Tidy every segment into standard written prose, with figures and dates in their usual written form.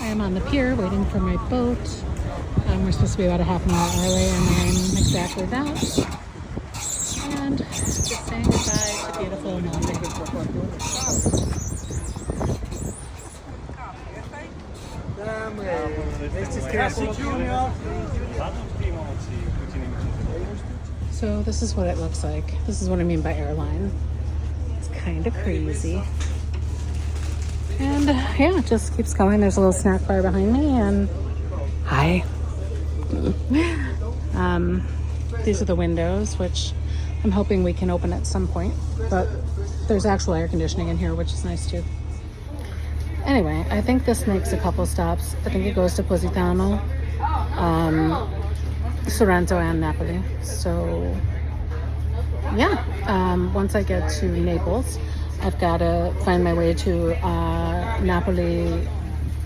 am on the pier waiting for my boat. We're supposed to be about a half an hour early, and I'm exactly that. And just saying goodbye to beautiful Amalfi. So this is what it looks like. This is what I mean by airline. It's kind of crazy. And yeah, it just keeps going. There's a little snack bar behind me, and hi. These are the windows, which I'm hoping we can open at some point, but there's actual air conditioning in here, which is nice too. Anyway, I think this makes a couple stops. I think it goes to Positano, Sorrento, and Napoli. So yeah, once I get to Naples, I've got to find my way to Napoli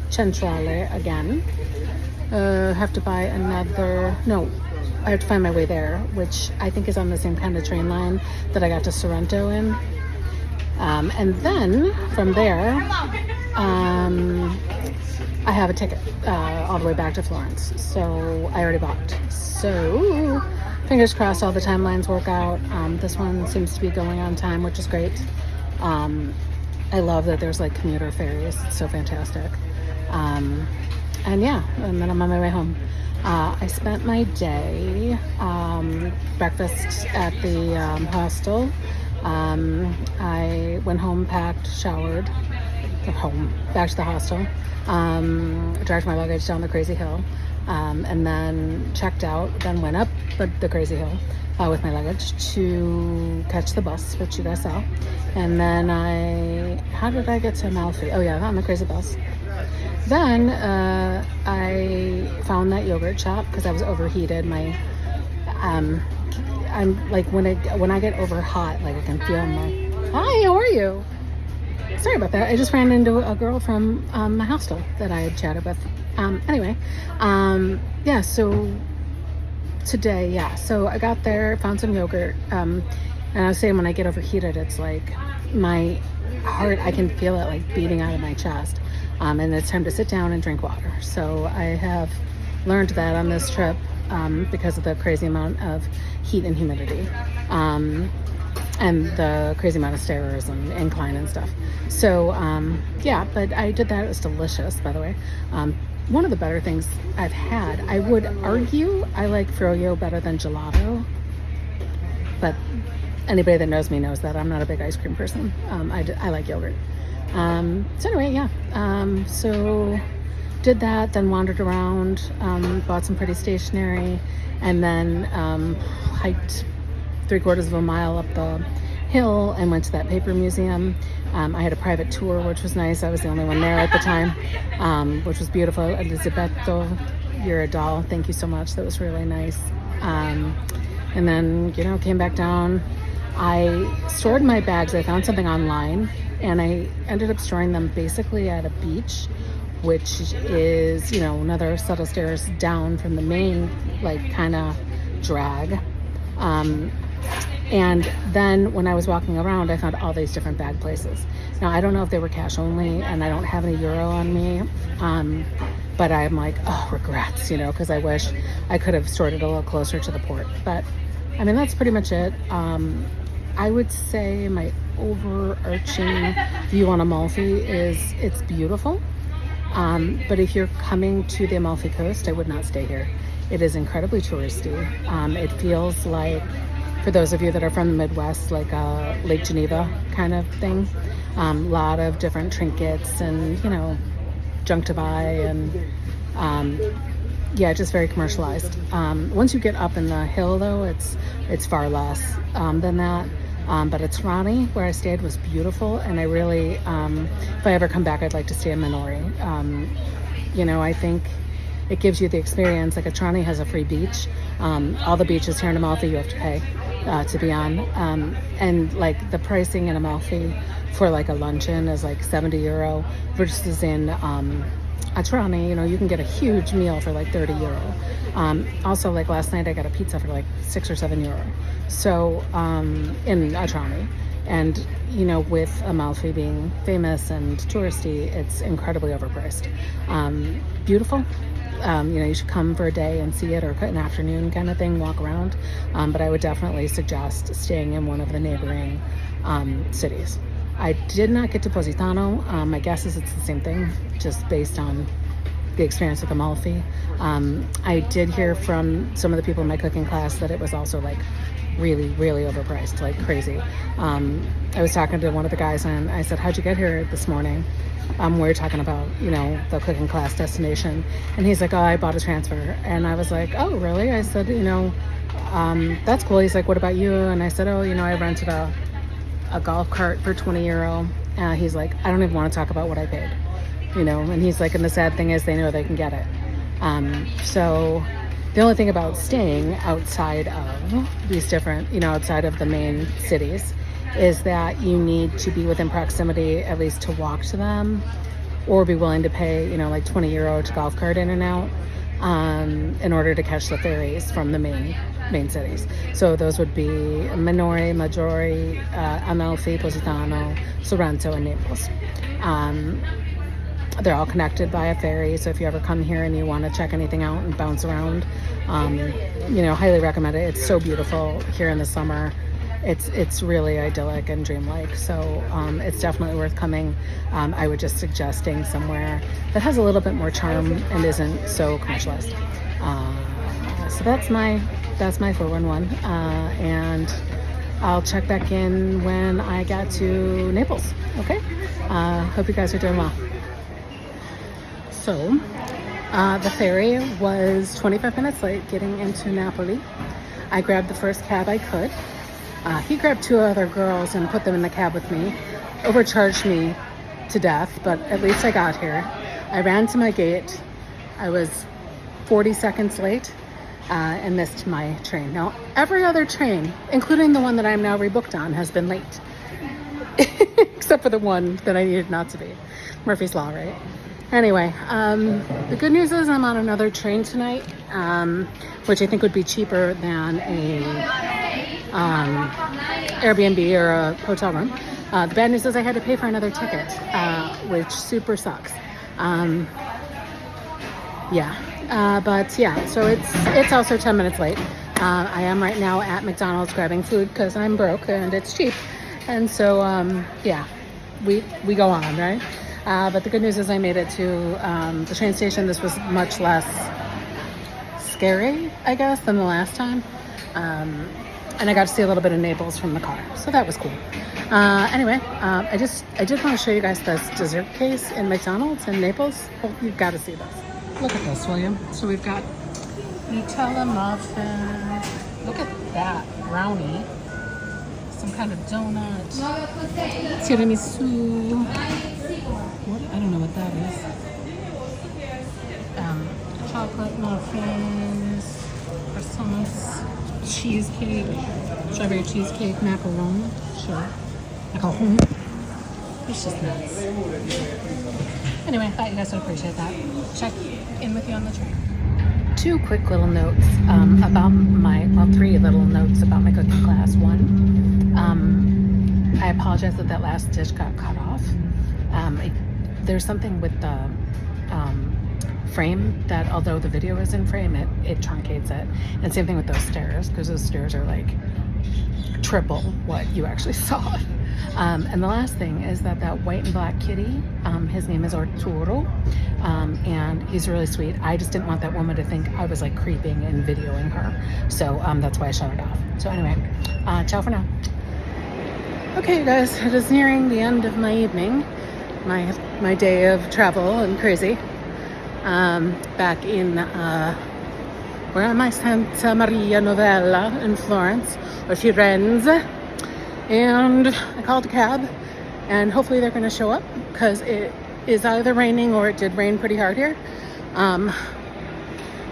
Centrale again. Have to buy another, no, I have to find my way there, which I think is on the same kind of train line that I got to Sorrento in. And then from there, I have a ticket all the way back to Florence. So I already bought. So fingers crossed all the timelines work out. This one seems to be going on time, which is great. I love that there's like commuter ferries. It's so fantastic. And yeah, and then I'm on my way home. I spent my day, breakfast at the hostel. I went home, packed, showered, back to the hostel, dragged my luggage down the crazy hill, and then checked out, then went up the crazy hill with my luggage to catch the bus, which you guys saw. And then how did I get to Amalfi? Oh yeah, on the crazy bus. Then I found that yogurt shop because I was overheated. I'm like when I get over hot, like I can feel hi, how are you? Sorry about that. I just ran into a girl from my hostel that I had chatted with. Anyway, yeah. So today, yeah. So I got there, found some yogurt, and I was saying when I get overheated, it's like my heart. I can feel it like beating out of my chest. And it's time to sit down and drink water. So I have learned that on this trip because of the crazy amount of heat and humidity and the crazy amount of stairs and incline and stuff. So yeah, but I did that. It was delicious, by the way. One of the better things I've had. I would argue I like froyo better than gelato, but anybody that knows me knows that I'm not a big ice cream person. I like yogurt. So anyway, yeah, so did that, then wandered around, bought some pretty stationery, and then hiked 3/4 of a mile up the hill and went to that paper museum. I had a private tour, which was nice. I was the only one there at the time, which was beautiful. Elisabetto, you're a doll. Thank you so much. That was really nice. And then, came back down. I stored my bags. I found something online, and I ended up storing them basically at a beach, which is, another set of stairs down from the main, kind of drag. And then when I was walking around, I found all these different bag places. Now, I don't know if they were cash only, and I don't have any euro on me, but I'm like, regrets, because I wish I could have stored it a little closer to the port. But, I mean, that's pretty much it. I would say my overarching view on Amalfi is it's beautiful. But if you're coming to the Amalfi Coast, I would not stay here. It is incredibly touristy. It feels like, for those of you that are from the Midwest, like a Lake Geneva kind of thing. A lot of different trinkets and, junk to buy, and yeah, just very commercialized. Once you get up in the hill, though, it's far less than that. But it's Trani, where I stayed, was beautiful, and I really, if I ever come back, I'd like to stay in Minori. I think it gives you the experience. Like, Trani has a free beach. All the beaches here in Amalfi you have to pay to be on, and like the pricing in Amalfi for like a luncheon is like €70 versus in Trani, you can get a huge meal for like €30. Also, like last night I got a pizza for like €6 or €7. So in Trani, And, you know, with Amalfi being famous and touristy, it's incredibly overpriced. Beautiful. You know, you should come for a day and see it, or an afternoon kind of thing, walk around. But I would definitely suggest staying in one of the neighboring cities. I did not get to Positano. My guess is it's the same thing, just based on the experience with Amalfi. I did hear from some of the people in my cooking class that it was also like really, really overpriced, like crazy. I was talking to one of the guys and I said, how'd you get here this morning? We were talking about, you know, the cooking class destination. And he's like, oh, I bought a transfer. And I was like, oh, really? I said, you know, that's cool. He's like, what about you? And I said, oh, you know, I rented a golf cart for 20 euro. He's like, I don't even want to talk about what I paid, you know. And he's like, and the sad thing is they know they can get it. So the only thing about staying outside of these different, you know, outside of the main cities, is that you need to be within proximity, at least to walk to them, or be willing to pay, you know, like 20 euro to golf cart in and out, in order to catch the ferries from the main cities. So those would be Minore, Maggiore, Amalfi, Positano, Sorrento, and Naples. They're all connected by a ferry, so if you ever come here and you want to check anything out and bounce around, you know, highly recommend it. It's so beautiful here in the summer. It's really idyllic and dreamlike, so it's definitely worth coming. I would just suggest staying somewhere that has a little bit more charm and isn't so commercialized. So that's my 411, and I'll check back in when I get to Naples. Okay, hope you guys are doing well. So the ferry was 25 minutes late getting into Napoli. I grabbed the first cab I could. He grabbed two other girls and put them in the cab with me. Overcharged me to death, but at least I got here. I ran to my gate. I was 40 seconds late and missed my train. Now, every other train, including the one that I'm now rebooked on, has been late. Except for the one that I needed not to be. Murphy's Law, right? Anyway, the good news is I'm on another train tonight, which I think would be cheaper than a Airbnb or a hotel room. The bad news is I had to pay for another ticket, which super sucks. But yeah, so it's also 10 minutes late. I am right now at McDonald's grabbing food because I'm broke and it's cheap. And so, yeah, we go on, right? But the good news is I made it to the train station. This was much less scary, I guess, than the last time. And I got to see a little bit of Naples from the car. So that was cool. Anyway, I did want to show you guys this dessert case in McDonald's in Naples. Oh, you've got to see this. Look at this, William. So we've got Nutella muffin. Look at that brownie. Some kind of donut. Tiramisu. What? I don't know what that is. Chocolate muffins. Croissants. Cheesecake. Strawberry cheesecake. Macaron. Sure. Macaron. It's just nuts. Anyway, I thought you guys would appreciate that. Check in with you on the train. Two quick little notes three little notes about my cooking class. One, I apologize that last dish got cut off. There's something with the frame that, although the video is in frame, it truncates it. And same thing with those stairs, because those stairs are like triple what you actually saw. And the last thing is that white and black kitty, his name is Arturo, and he's really sweet. I just didn't want that woman to think I was like creeping and videoing her. So that's why I shut it off. So anyway, ciao for now. Okay, you guys, it is nearing the end of my evening, my day of travel and crazy. Back in, where am I? Santa Maria Novella in Florence, or Firenze. And I called a cab, and hopefully they're going to show up, because it is either raining or it did rain pretty hard here.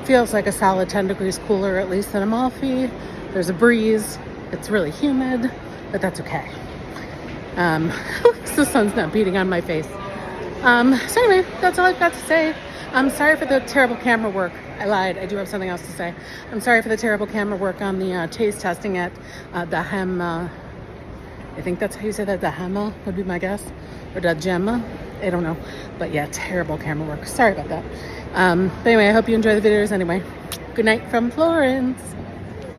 Feels like a solid 10 degrees cooler, at least, than Amalfi. There's a breeze. It's really humid, but that's okay. The sun's not beating on my face. So anyway, that's all I've got to say. I'm sorry for the terrible camera work. I lied. I do have something else to say. I'm sorry for the terrible camera work on the taste testing at the I think that's how you say that. The Hema would be my guess. Or the Gemma. I don't know. But yeah, terrible camera work. Sorry about that. But anyway, I hope you enjoy the videos anyway. Good night from Florence.